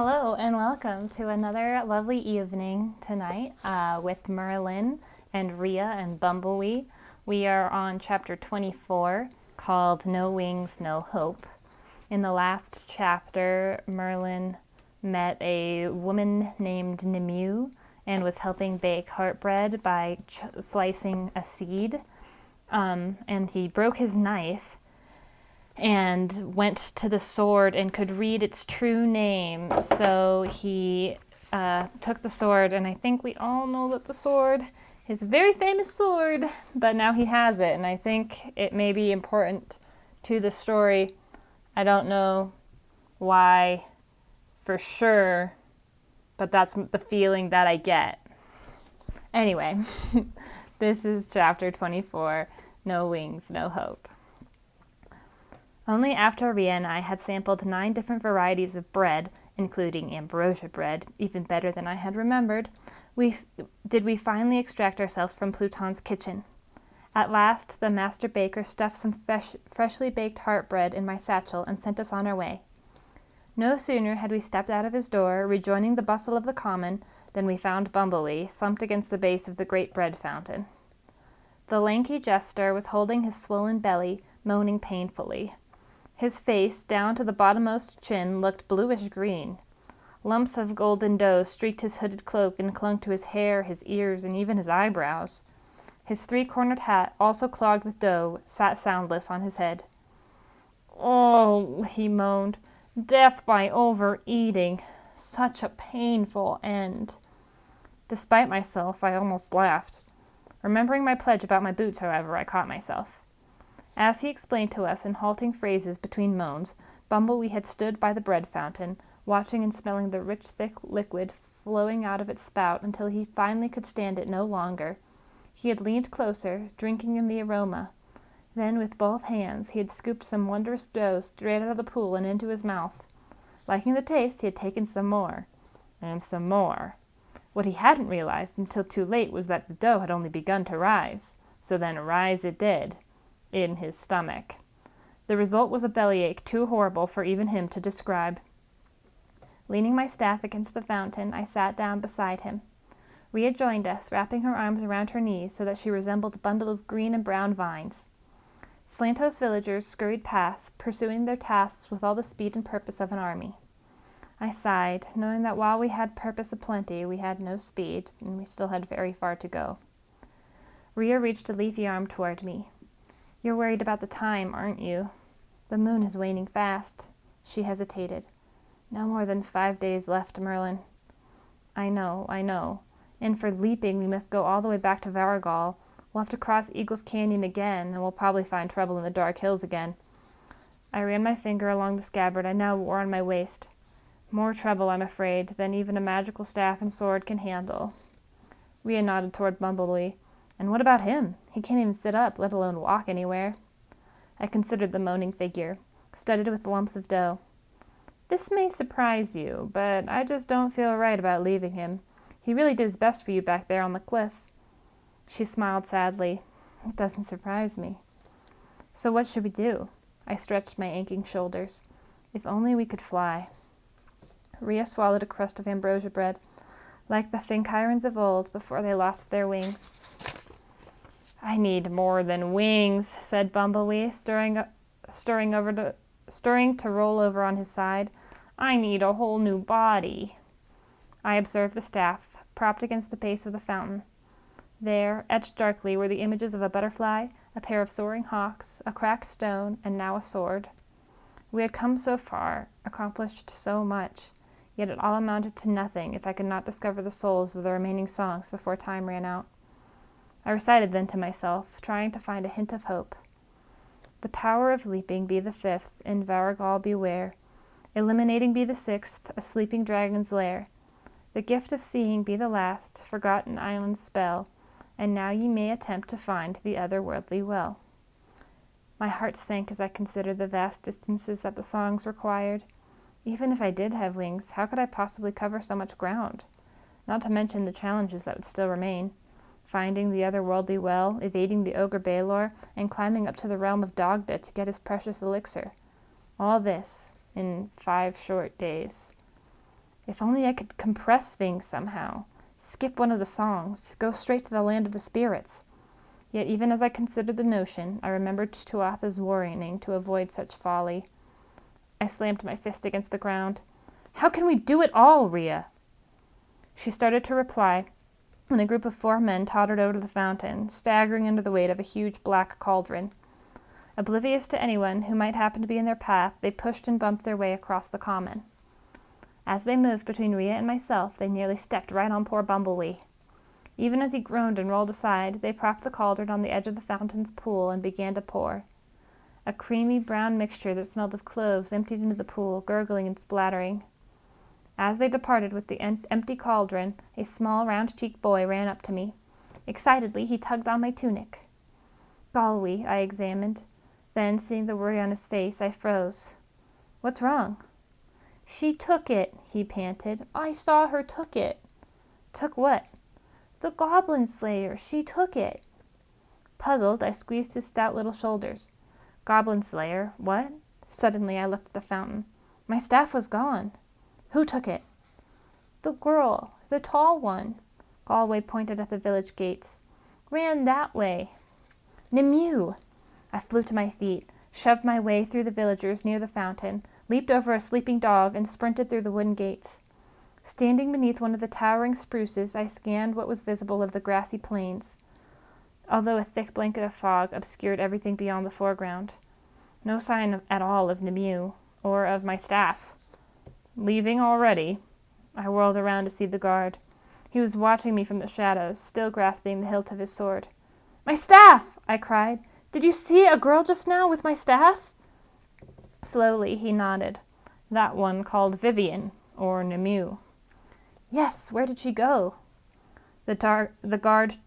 Hello and welcome to another lovely evening tonight with Merlin and Rhea and Bumblebee. We are on chapter 24 called No Wings, No Hope. In the last chapter, Merlin met a woman named Nimue and was helping bake heartbread by slicing a seed. And he broke his knife and went to the sword and could read its true name. So he took the sword, and I think we all know that the sword is a very famous sword, but now he has it, and I think it may be important to the story. I don't know why for sure, but that's the feeling that I get. Anyway, this is chapter 24, No Wings, No Hope. Only after Rhea and I had sampled 9 different varieties of bread, including ambrosia bread, even better than I had remembered, did we finally extract ourselves from Pluton's kitchen. At last, the master baker stuffed some freshly baked heartbread in my satchel and sent us on our way. No sooner had we stepped out of his door, rejoining the bustle of the common, than we found Bumblebee slumped against the base of the great bread fountain. The lanky jester was holding his swollen belly, moaning painfully. His face, down to the bottommost chin, looked bluish-green. Lumps of golden dough streaked his hooded cloak and clung to his hair, his ears, and even his eyebrows. His 3-cornered hat, also clogged with dough, sat soundless on his head. "Oh," he moaned, "death by overeating. Such a painful end." Despite myself, I almost laughed. Remembering my pledge about my boots, however, I caught myself. As he explained to us in halting phrases between moans, Bumblebee had stood by the bread fountain, watching and smelling the rich, thick liquid flowing out of its spout until he finally could stand it no longer. He had leaned closer, drinking in the aroma. Then, with both hands, he had scooped some wondrous dough straight out of the pool and into his mouth. Liking the taste, he had taken some more. And some more. What he hadn't realized until too late was that the dough had only begun to rise. So then rise it did. In his stomach. The result was a bellyache too horrible for even him to describe. Leaning my staff against the fountain, I sat down beside him. Rhea joined us, wrapping her arms around her knees so that she resembled a bundle of green and brown vines. Slantos villagers scurried past, pursuing their tasks with all the speed and purpose of an army. I sighed, knowing that while we had purpose aplenty, we had no speed, and we still had very far to go. Rhea reached a leafy arm toward me. "You're worried about the time, aren't you? The moon is waning fast." She hesitated. "No more than 5 days left, Merlin." I know. And for leaping, we must go all the way back to Varigol. We'll have to cross Eagle's Canyon again, and we'll probably find trouble in the dark hills again." I ran my finger along the scabbard I now wore on my waist. "More trouble, I'm afraid, than even a magical staff and sword can handle." Rhea nodded toward Bumblebee. "And what about him? He can't even sit up, let alone walk anywhere." I considered the moaning figure, studded with lumps of dough. "This may surprise you, but I just don't feel right about leaving him. He really did his best for you back there on the cliff." She smiled sadly. "It doesn't surprise me." "So what should we do?" I stretched my aching shoulders. "If only we could fly." Rhea swallowed a crust of ambrosia bread, like the Finchirons of old before they lost their wings. "I need more than wings," said Bumblebee, stirring to roll over on his side. "I need a whole new body." I observed the staff, propped against the base of the fountain. There, etched darkly, were the images of a butterfly, a pair of soaring hawks, a cracked stone, and now a sword. We had come so far, accomplished so much, yet it all amounted to nothing if I could not discover the souls of the remaining songs before time ran out. I recited then to myself, trying to find a hint of hope. "The power of leaping be the 5th, in Varigol beware. Eliminating be the 6th, a sleeping dragon's lair. The gift of seeing be the last, forgotten island's spell, and now ye may attempt to find the other-worldly well." My heart sank as I considered the vast distances that the songs required. Even if I did have wings, how could I possibly cover so much ground? Not to mention the challenges that would still remain. Finding the other-worldly well, evading the ogre Baelor, and climbing up to the realm of Dogda to get his precious elixir. All this in 5 short days. If only I could compress things somehow. Skip one of the songs. Go straight to the land of the spirits. Yet even as I considered the notion, I remembered Tuatha's warning to avoid such folly. I slammed my fist against the ground. How can we do it all, Rhea? She started to reply when a group of 4 men tottered over to the fountain, staggering under the weight of a huge black cauldron. Oblivious to anyone who might happen to be in their path, they pushed and bumped their way across the common. As they moved between Rhea and myself, they nearly stepped right on poor Bumblebee. Even as he groaned and rolled aside, they propped the cauldron on the edge of the fountain's pool and began to pour. A creamy brown mixture that smelled of cloves emptied into the pool, gurgling and splattering. As they departed with the empty cauldron, a small, round-cheeked boy ran up to me. Excitedly, he tugged on my tunic. Galway, I examined. Then, seeing the worry on his face, I froze. What's wrong? She took it, he panted. I saw her took it. Took what? The goblin slayer. She took it. Puzzled, I squeezed his stout little shoulders. Goblin slayer? What? Suddenly, I looked at the fountain. My staff was gone. Who took it? The girl, the tall one. Galway pointed at the village gates. Ran that way. Nimue! I flew to my feet, shoved my way through the villagers near the fountain, leaped over a sleeping dog, and sprinted through the wooden gates. Standing beneath one of the towering spruces, I scanned what was visible of the grassy plains, although a thick blanket of fog obscured everything beyond the foreground. No sign at all of Nimue, or of my staff. Leaving already? I whirled around to see the guard. He was watching me from the shadows, still grasping the hilt of his sword. My staff! I cried. Did you see a girl just now with my staff? Slowly he nodded. That one called Vivian, or Nimue. Yes, where did she go? The guard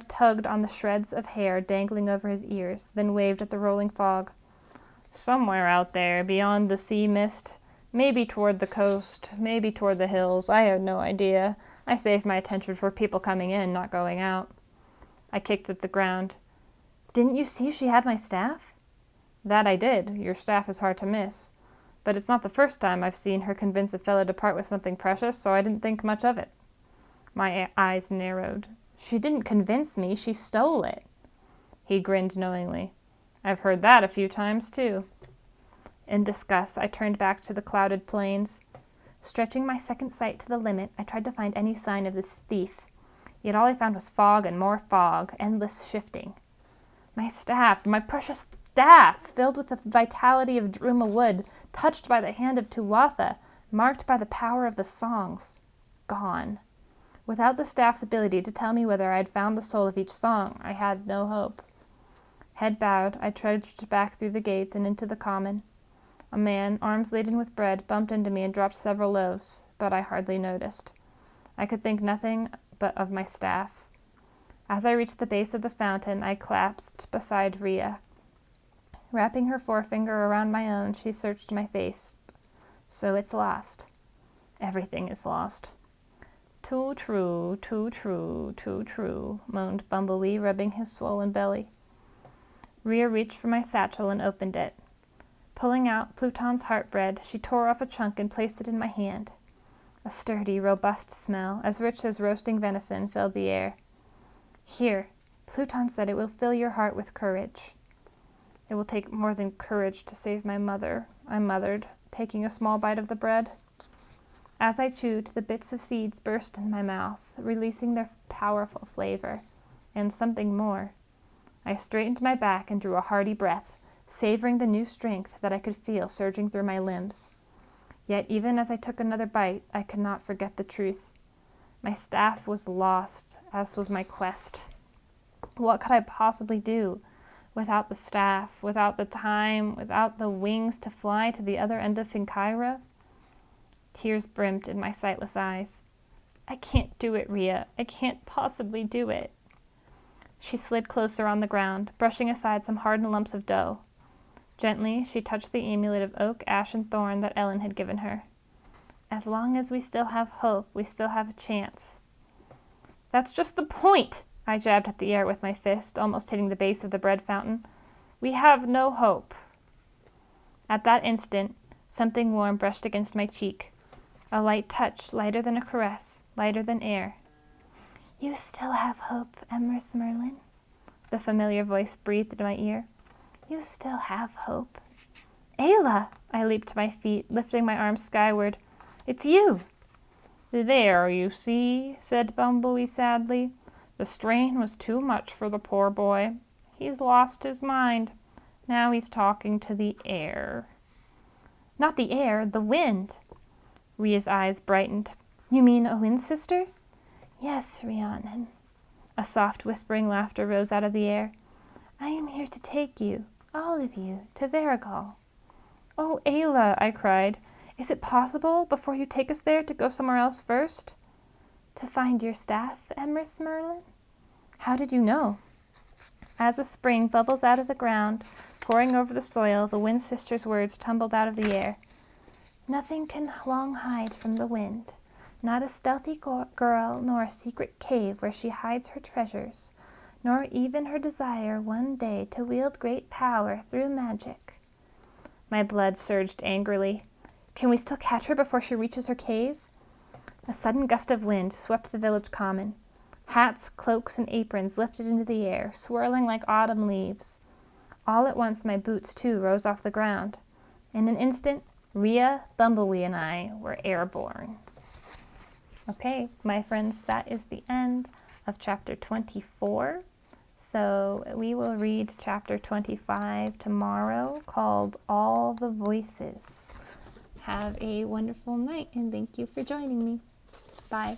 tugged on the shreds of hair dangling over his ears, then waved at the rolling fog. Somewhere out there, beyond the sea mist. Maybe toward the coast, maybe toward the hills. I have no idea. I saved my attention for people coming in, not going out. I kicked at the ground. Didn't you see she had my staff? That I did. Your staff is hard to miss. But it's not the first time I've seen her convince a fellow to part with something precious, so I didn't think much of it. My eyes narrowed. She didn't convince me, she stole it. He grinned knowingly. I've heard that a few times, too. In disgust, I turned back to the clouded plains. Stretching my second sight to the limit, I tried to find any sign of this thief. Yet all I found was fog and more fog, endless shifting. My staff, my precious staff, filled with the vitality of Druma wood, touched by the hand of Tuatha, marked by the power of the songs. Gone. Without the staff's ability to tell me whether I had found the soul of each song, I had no hope. Head bowed, I trudged back through the gates and into the common. A man, arms laden with bread, bumped into me and dropped several loaves, but I hardly noticed. I could think nothing but of my staff. As I reached the base of the fountain, I collapsed beside Rhea. Wrapping her forefinger around my own, she searched my face. So it's lost. Everything is lost. Too true, too true, too true, moaned Bumblebee, rubbing his swollen belly. Rhea reached for my satchel and opened it. Pulling out Pluton's heartbread, she tore off a chunk and placed it in my hand. A sturdy, robust smell, as rich as roasting venison, filled the air. Here, Pluton said it will fill your heart with courage. It will take more than courage to save my mother, I muttered, taking a small bite of the bread. As I chewed, the bits of seeds burst in my mouth, releasing their powerful flavor, and something more. I straightened my back and drew a hearty breath, savoring the new strength that I could feel surging through my limbs. Yet even as I took another bite, I could not forget the truth. My staff was lost, as was my quest. What could I possibly do without the staff, without the time, without the wings to fly to the other end of Finkyra? Tears brimmed in my sightless eyes. I can't do it, Rhea. I can't possibly do it. She slid closer on the ground, brushing aside some hardened lumps of dough. Gently, she touched the amulet of oak, ash, and thorn that Ellen had given her. As long as we still have hope, we still have a chance. That's just the point! I jabbed at the air with my fist, almost hitting the base of the bread fountain. We have no hope. At that instant, something warm brushed against my cheek. A light touch, lighter than a caress, lighter than air. You still have hope, Emrys Merlin, the familiar voice breathed in my ear. You still have hope. Ayla! I leaped to my feet, lifting my arms skyward. It's you! There, you see, said Bumblebee sadly. The strain was too much for the poor boy. He's lost his mind. Now he's talking to the air. Not the air, the wind. Rhea's eyes brightened. You mean a wind sister? Yes, Rhiannon. A soft whispering laughter rose out of the air. I am here to take you, all of you, to Varigol. Oh, Ayla, I cried. Is it possible, before you take us there, to go somewhere else first? To find your staff, Emrys Merlin? How did you know? As a spring bubbles out of the ground, pouring over the soil, the Wind Sister's words tumbled out of the air. Nothing can long hide from the wind, not a stealthy girl, nor a secret cave where she hides her treasures, nor even her desire one day to wield great power through magic. My blood surged angrily. Can we still catch her before she reaches her cave? A sudden gust of wind swept the village common. Hats, cloaks, and aprons lifted into the air, swirling like autumn leaves. All at once my boots, too, rose off the ground. In an instant, Rhea, Bumblebee, and I were airborne. Okay, my friends, that is the end of chapter 24. So we will read chapter 25 tomorrow, called All the Voices. Have a wonderful night, and thank you for joining me. Bye.